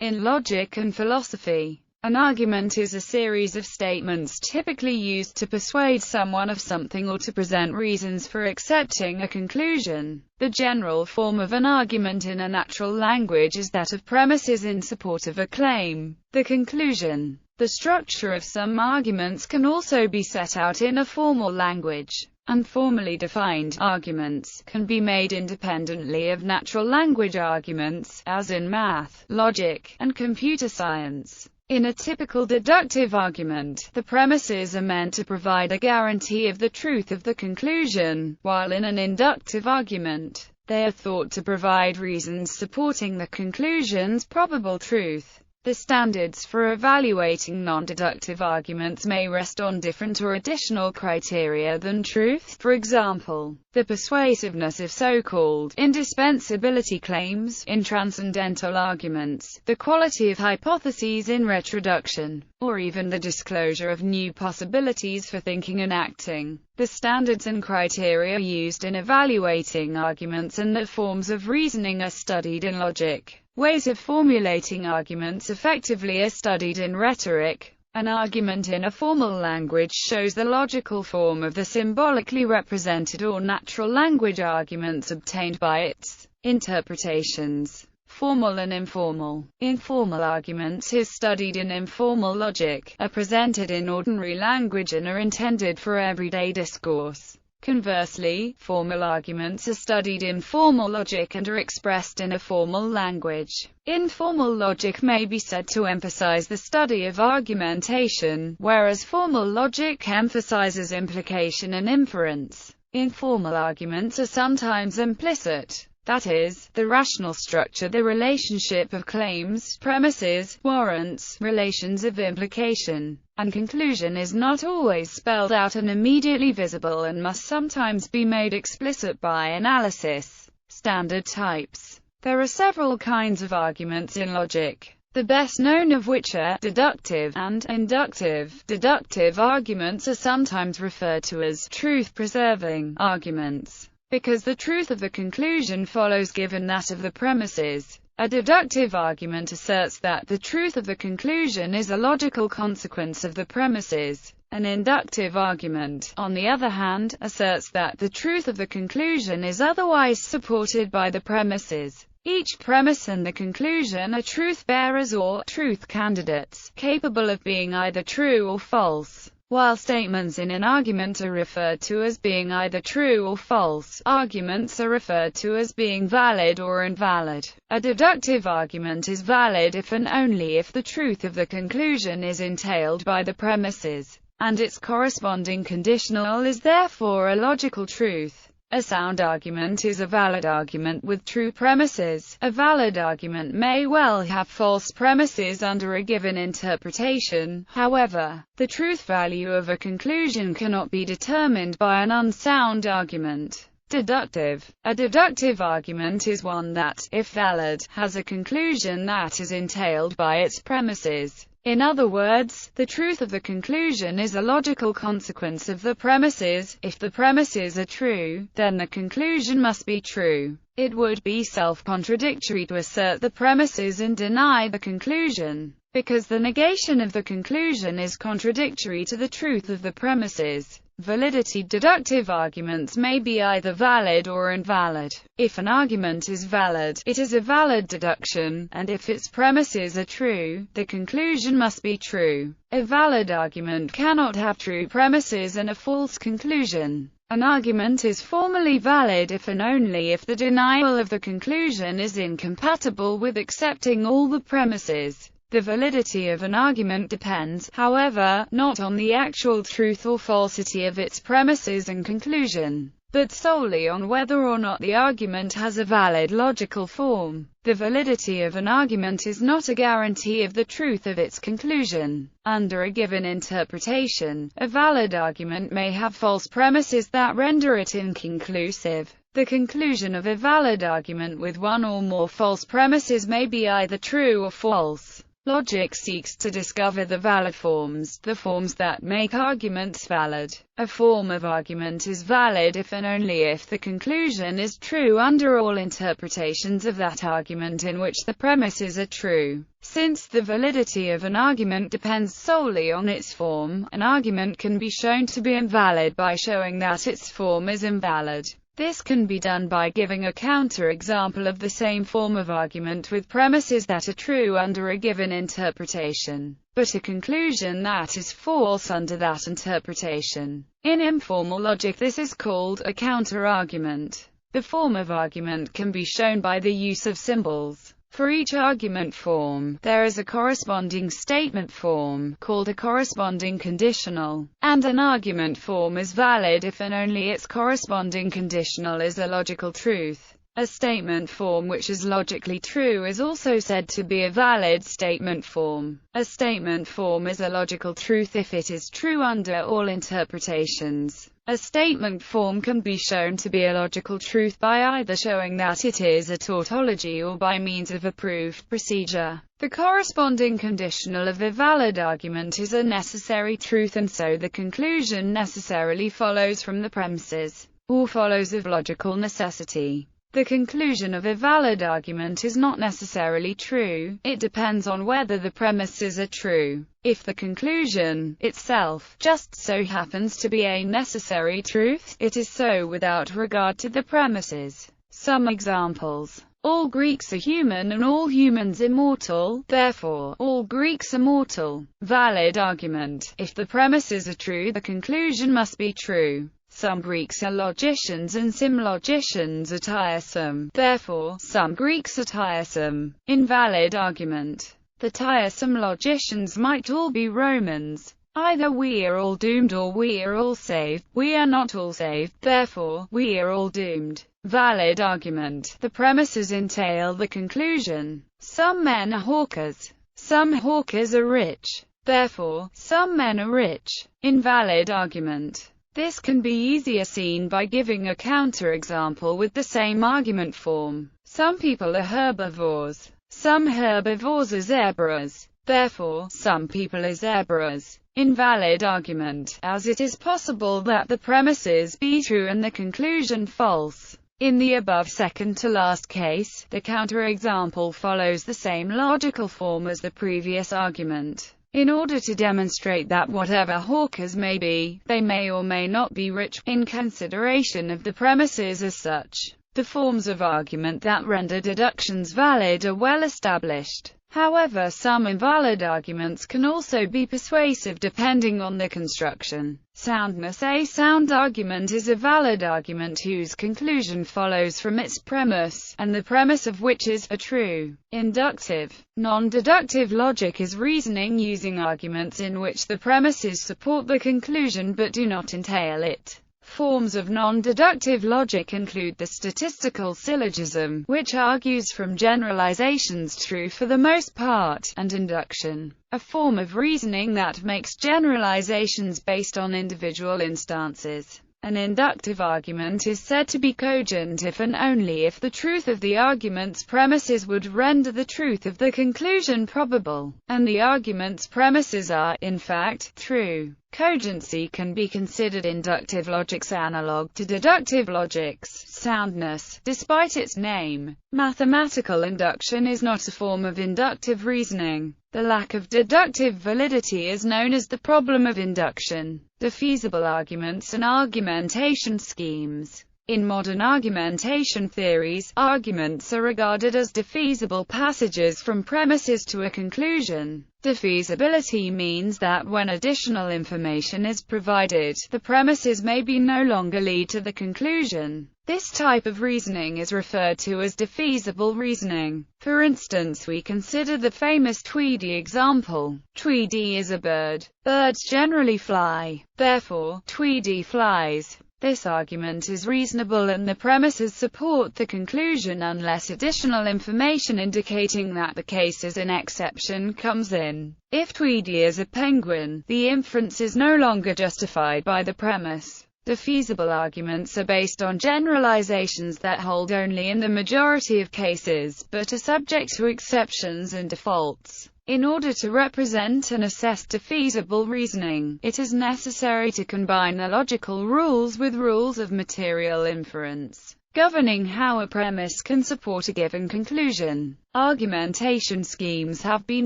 In logic and philosophy, an argument is a series of statements typically used to persuade someone of something or to present reasons for accepting a conclusion. The general form of an argument in a natural language is that of premises in support of a claim, the conclusion. The structure of some arguments can also be set out in a formal language, and formally defined arguments can be made independently of natural language arguments, as in math, logic, and computer science. In a typical deductive argument, the premises are meant to provide a guarantee of the truth of the conclusion, while in an inductive argument, they are thought to provide reasons supporting the conclusion's probable truth. The standards for evaluating non-deductive arguments may rest on different or additional criteria than truth. For example, the persuasiveness of so-called indispensability claims in transcendental arguments, the quality of hypotheses in retroduction, or even the disclosure of new possibilities for thinking and acting. The standards and criteria used in evaluating arguments and the forms of reasoning are studied in logic. Ways of formulating arguments effectively are studied in rhetoric. An argument in a formal language shows the logical form of the symbolically represented or natural language arguments obtained by its interpretations. Formal and informal. Informal arguments is studied in informal logic, are presented in ordinary language and are intended for everyday discourse. Conversely, formal arguments are studied in formal logic and are expressed in a formal language. Informal logic may be said to emphasize the study of argumentation, whereas formal logic emphasizes implication and inference. Informal arguments are sometimes implicit. That is, the rational structure, the relationship of claims, premises, warrants, relations of implication, and conclusion is not always spelled out and immediately visible and must sometimes be made explicit by analysis. Standard types. There are several kinds of arguments in logic, the best known of which are deductive and inductive. Deductive arguments are sometimes referred to as truth-preserving arguments, because the truth of the conclusion follows given that of the premises. A deductive argument asserts that the truth of the conclusion is a logical consequence of the premises. An inductive argument, on the other hand, asserts that the truth of the conclusion is otherwise supported by the premises. Each premise and the conclusion are truth-bearers or truth candidates, capable of being either true or false. While statements in an argument are referred to as being either true or false, arguments are referred to as being valid or invalid. A deductive argument is valid if and only if the truth of the conclusion is entailed by the premises, and its corresponding conditional is therefore a logical truth. A sound argument is a valid argument with true premises. A valid argument may well have false premises under a given interpretation. However, the truth value of a conclusion cannot be determined by an unsound argument. Deductive. A deductive argument is one that, if valid, has a conclusion that is entailed by its premises. In other words, the truth of the conclusion is a logical consequence of the premises. If the premises are true, then the conclusion must be true. It would be self-contradictory to assert the premises and deny the conclusion, because the negation of the conclusion is contradictory to the truth of the premises. Validity. Deductive arguments may be either valid or invalid. If an argument is valid, it is a valid deduction, and if its premises are true, the conclusion must be true. A valid argument cannot have true premises and a false conclusion. An argument is formally valid if and only if the denial of the conclusion is incompatible with accepting all the premises. The validity of an argument depends, however, not on the actual truth or falsity of its premises and conclusion, but solely on whether or not the argument has a valid logical form. The validity of an argument is not a guarantee of the truth of its conclusion. Under a given interpretation, a valid argument may have false premises that render it inconclusive. The conclusion of a valid argument with one or more false premises may be either true or false. Logic seeks to discover the valid forms, the forms that make arguments valid. A form of argument is valid if and only if the conclusion is true under all interpretations of that argument in which the premises are true. Since the validity of an argument depends solely on its form, an argument can be shown to be invalid by showing that its form is invalid. This can be done by giving a counter-example of the same form of argument with premises that are true under a given interpretation, but a conclusion that is false under that interpretation. In informal logic, this is called a counter-argument. The form of argument can be shown by the use of symbols. For each argument form, there is a corresponding statement form, called a corresponding conditional, and an argument form is valid if and only its corresponding conditional is a logical truth. A statement form which is logically true is also said to be a valid statement form. A statement form is a logical truth if it is true under all interpretations. A statement form can be shown to be a logical truth by either showing that it is a tautology or by means of a proved procedure. The corresponding conditional of a valid argument is a necessary truth, and so the conclusion necessarily follows from the premises, or follows of logical necessity. The conclusion of a valid argument is not necessarily true, it depends on whether the premises are true. If the conclusion itself just so happens to be a necessary truth, it is so without regard to the premises. Some examples: all Greeks are human and all humans immortal, therefore, all Greeks are mortal. Valid argument: if the premises are true, the conclusion must be true. Some Greeks are logicians and some logicians are tiresome, therefore, some Greeks are tiresome. Invalid argument: the tiresome logicians might all be Romans. Either we are all doomed or we are all saved. We are not all saved, therefore, we are all doomed. Valid argument: the premises entail the conclusion. Some men are hawkers. Some hawkers are rich. Therefore, some men are rich. Invalid argument: this can be easier seen by giving a counter-example with the same argument form. Some people are herbivores. Some herbivores are zebras. Therefore, some people are zebras. Invalid argument: as it is possible that the premises be true and the conclusion false. In the above second-to-last case, the counter-example follows the same logical form as the previous argument. In order to demonstrate that whatever hawkers may be, they may or may not be rich, in consideration of the premises as such. The forms of argument that render deductions valid are well established. However, some invalid arguments can also be persuasive depending on the construction. Soundness: a sound argument is a valid argument whose conclusion follows from its premise, and the premise of which is true. Inductive, non-deductive logic is reasoning using arguments in which the premises support the conclusion but do not entail it. Forms of non-deductive logic include the statistical syllogism, which argues from generalizations true for the most part, and induction, a form of reasoning that makes generalizations based on individual instances. An inductive argument is said to be cogent if and only if the truth of the argument's premises would render the truth of the conclusion probable, and the argument's premises are, in fact, true. Cogency can be considered inductive logic's analog to deductive logic's soundness, despite its name. Mathematical induction is not a form of inductive reasoning. The lack of deductive validity is known as the problem of induction. Defeasible arguments and argumentation schemes. In modern argumentation theories, arguments are regarded as defeasible passages from premises to a conclusion. Defeasibility means that when additional information is provided, the premises may be no longer lead to the conclusion. This type of reasoning is referred to as defeasible reasoning. For instance, we consider the famous Tweedy example. Tweedy is a bird. Birds generally fly. Therefore, Tweedy flies. This argument is reasonable and the premises support the conclusion unless additional information indicating that the case is an exception comes in. If Tweedy is a penguin, the inference is no longer justified by the premise. Defeasible arguments are based on generalizations that hold only in the majority of cases, but are subject to exceptions and defaults. In order to represent and assess defeasible reasoning, it is necessary to combine the logical rules with rules of material inference, governing how a premise can support a given conclusion. Argumentation schemes have been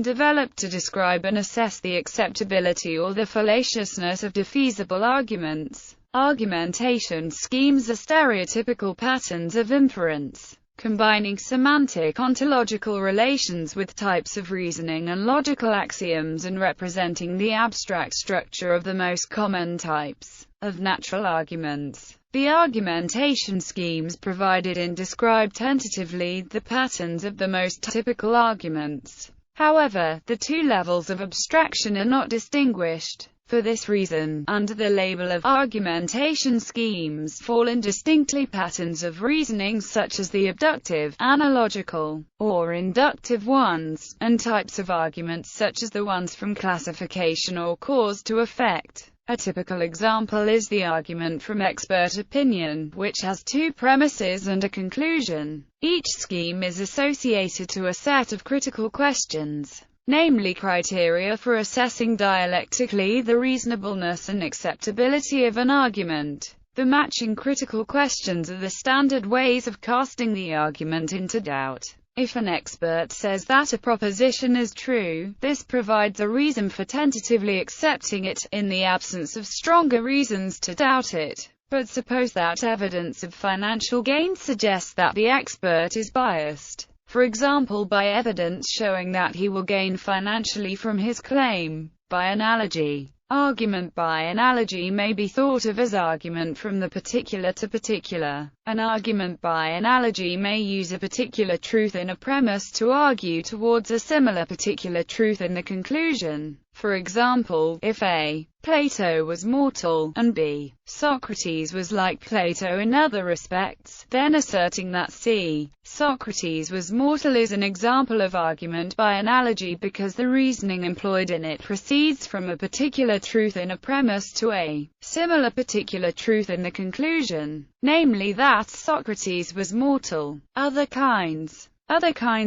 developed to describe and assess the acceptability or the fallaciousness of defeasible arguments. Argumentation schemes are stereotypical patterns of inference, combining semantic ontological relations with types of reasoning and logical axioms and representing the abstract structure of the most common types of natural arguments. The argumentation schemes provided in describe tentatively the patterns of the most typical arguments. However, the two levels of abstraction are not distinguished. For this reason, under the label of argumentation schemes fall indistinctly patterns of reasoning such as the abductive, analogical, or inductive ones, and types of arguments such as the ones from classification or cause to effect. A typical example is the argument from expert opinion, which has two premises and a conclusion. Each scheme is associated to a set of critical questions, namely criteria for assessing dialectically the reasonableness and acceptability of an argument. The matching critical questions are the standard ways of casting the argument into doubt. If an expert says that a proposition is true, this provides a reason for tentatively accepting it, in the absence of stronger reasons to doubt it. But suppose that evidence of financial gain suggests that the expert is biased, for example by evidence showing that he will gain financially from his claim. By analogy, argument by analogy may be thought of as argument from the particular to particular. An argument by analogy may use a particular truth in a premise to argue towards a similar particular truth in the conclusion. For example, if A. Plato was mortal, and B. Socrates was like Plato in other respects, then asserting that C. Socrates was mortal is an example of argument by analogy because the reasoning employed in it proceeds from a particular truth in a premise to a similar particular truth in the conclusion, namely that Socrates was mortal. Other kinds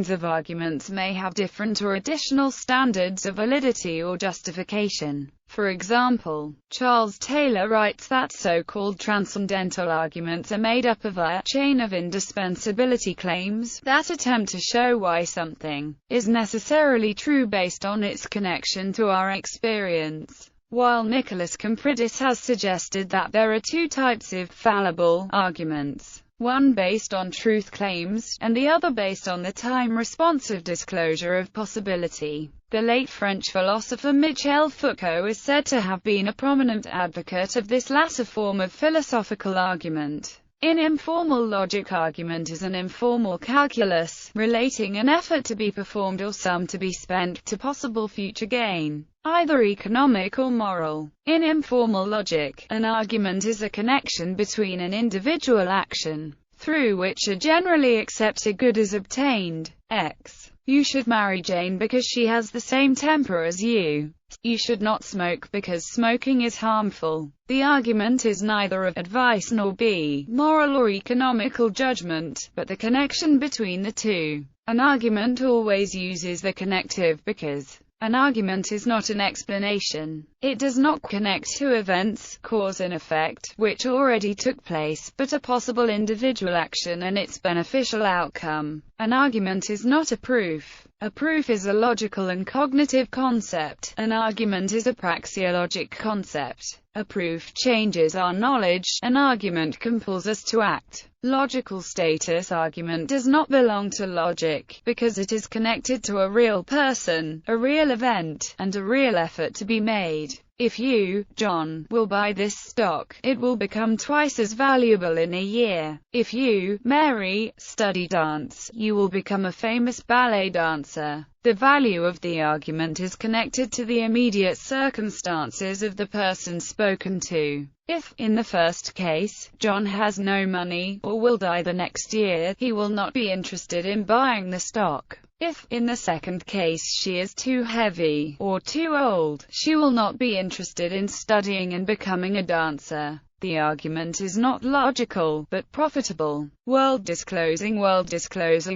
of arguments may have different or additional standards of validity or justification. For example, Charles Taylor writes that so-called transcendental arguments are made up of a chain of indispensability claims that attempt to show why something is necessarily true based on its connection to our experience. While Nicholas Compridis has suggested that there are two types of fallible arguments, one based on truth claims, and the other based on the time-responsive disclosure of possibility. The late French philosopher Michel Foucault is said to have been a prominent advocate of this latter form of philosophical argument. In informal logic, argument is an informal calculus, relating an effort to be performed or sum to be spent, to possible future gain, either economic or moral. In informal logic, an argument is a connection between an individual action, through which a generally accepted good is obtained. X. You should marry Jane because she has the same temper as you. You should not smoke because smoking is harmful. The argument is neither of advice nor B. moral or economical judgment, but the connection between the two. An argument always uses the connective because an argument is not an explanation. It does not connect to events, cause and effect, which already took place, but a possible individual action and its beneficial outcome. An argument is not a proof. A proof is a logical and cognitive concept. An argument is a praxeologic concept. A proof changes our knowledge. An argument compels us to act. Logical status argument does not belong to logic, because it is connected to a real person, a real event, and a real effort to be made. If you, John, will buy this stock, it will become twice as valuable in a year. If you, Mary, study dance, you will become a famous ballet dancer. The value of the argument is connected to the immediate circumstances of the person spoken to. If, in the first case, John has no money, or will die the next year, he will not be interested in buying the stock. If, in the second case, she is too heavy, or too old, she will not be interested in studying and becoming a dancer. The argument is not logical, but profitable. World-disclosing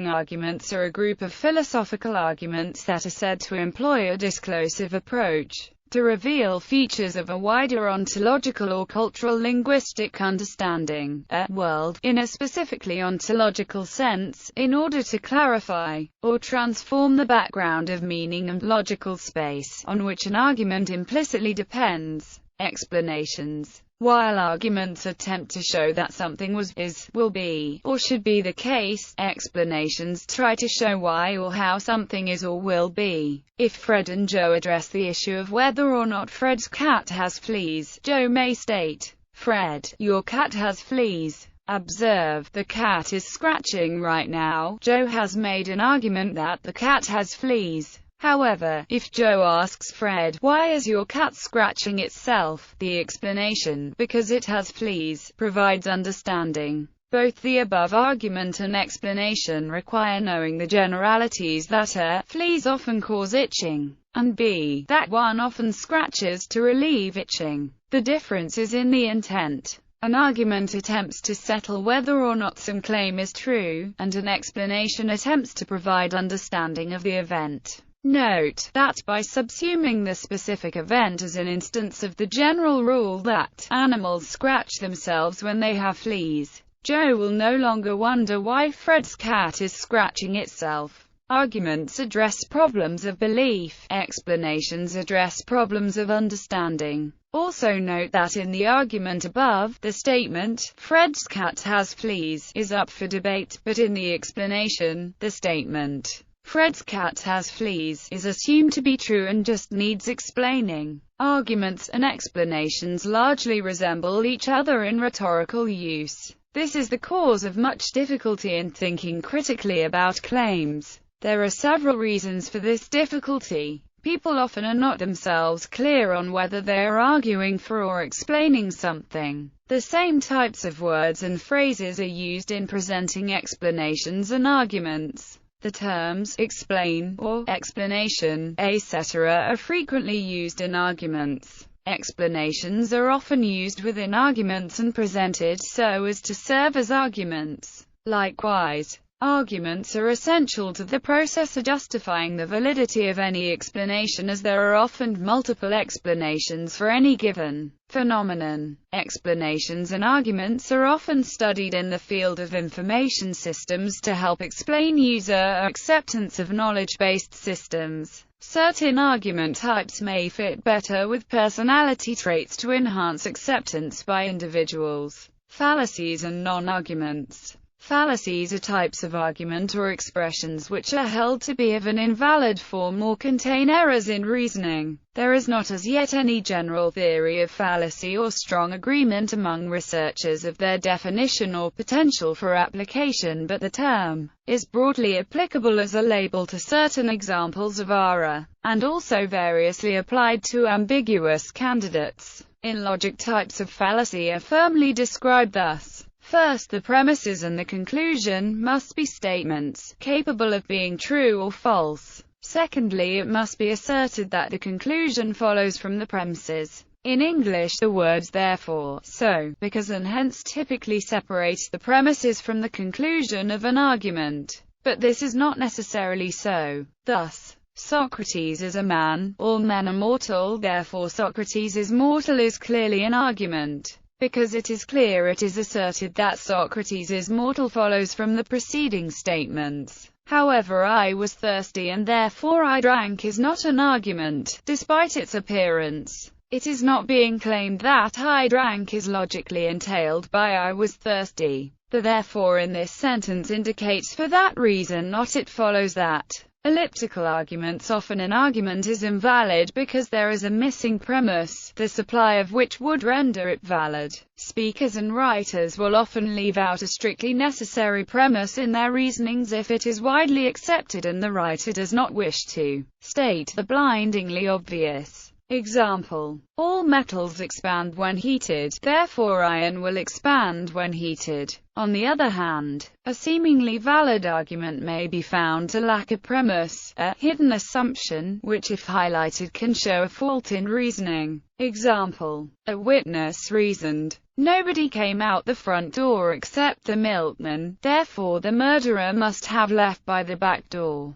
arguments are a group of philosophical arguments that are said to employ a disclosive approach to reveal features of a wider ontological or cultural linguistic understanding, a world, in a specifically ontological sense, in order to clarify, or transform the background of meaning and logical space, on which an argument implicitly depends. Explanations. While arguments attempt to show that something was, is, will be, or should be the case, explanations try to show why or how something is or will be. If Fred and Joe address the issue of whether or not Fred's cat has fleas, Joe may state, "Fred, your cat has fleas. Observe, the cat is scratching right now." Joe has made an argument that the cat has fleas. However, if Joe asks Fred, "Why is your cat scratching itself?" the explanation, "because it has fleas," provides understanding. Both the above argument and explanation require knowing the generalities that a, fleas often cause itching, and b, that one often scratches to relieve itching. The difference is in the intent. An argument attempts to settle whether or not some claim is true, and an explanation attempts to provide understanding of the event. Note that by subsuming the specific event as an instance of the general rule that animals scratch themselves when they have fleas, Joe will no longer wonder why Fred's cat is scratching itself. Arguments address problems of belief. Explanations address problems of understanding. Also note that in the argument above, the statement, "Fred's cat has fleas," is up for debate, but in the explanation, the statement, "Fred's cat has fleas," is assumed to be true and just needs explaining. Arguments and explanations largely resemble each other in rhetorical use. This is the cause of much difficulty in thinking critically about claims. There are several reasons for this difficulty. People often are not themselves clear on whether they are arguing for or explaining something. The same types of words and phrases are used in presenting explanations and arguments. The terms explain or explanation, etc. are frequently used in arguments. Explanations are often used within arguments and presented so as to serve as arguments. Likewise, arguments are essential to the process of justifying the validity of any explanation, as there are often multiple explanations for any given phenomenon. Explanations and arguments are often studied in the field of information systems to help explain user acceptance of knowledge-based systems. Certain argument types may fit better with personality traits to enhance acceptance by individuals. Fallacies and non-arguments. Fallacies are types of argument or expressions which are held to be of an invalid form or contain errors in reasoning. There is not as yet any general theory of fallacy or strong agreement among researchers of their definition or potential for application, but the term is broadly applicable as a label to certain examples of error, and also variously applied to ambiguous candidates. In logic, types of fallacy are firmly described thus. First, the premises and the conclusion must be statements, capable of being true or false. Secondly, it must be asserted that the conclusion follows from the premises. In English, the words therefore, so, because and hence typically separate the premises from the conclusion of an argument. But this is not necessarily so. Thus, Socrates is a man, all men are mortal, therefore Socrates is mortal is clearly an argument. Because it is clear it is asserted that Socrates is mortal follows from the preceding statements. However, I was thirsty and therefore I drank is not an argument, despite its appearance. It is not being claimed that I drank is logically entailed by I was thirsty. The therefore in this sentence indicates for that reason not it follows that. Elliptical arguments. Often an argument is invalid because there is a missing premise, the supply of which would render it valid. Speakers and writers will often leave out a strictly necessary premise in their reasonings if it is widely accepted and the writer does not wish to state the blindingly obvious. Example: all metals expand when heated, therefore iron will expand when heated. On the other hand, a seemingly valid argument may be found to lack a premise, a hidden assumption, which if highlighted can show a fault in reasoning. Example: a witness reasoned, nobody came out the front door except the milkman, therefore the murderer must have left by the back door.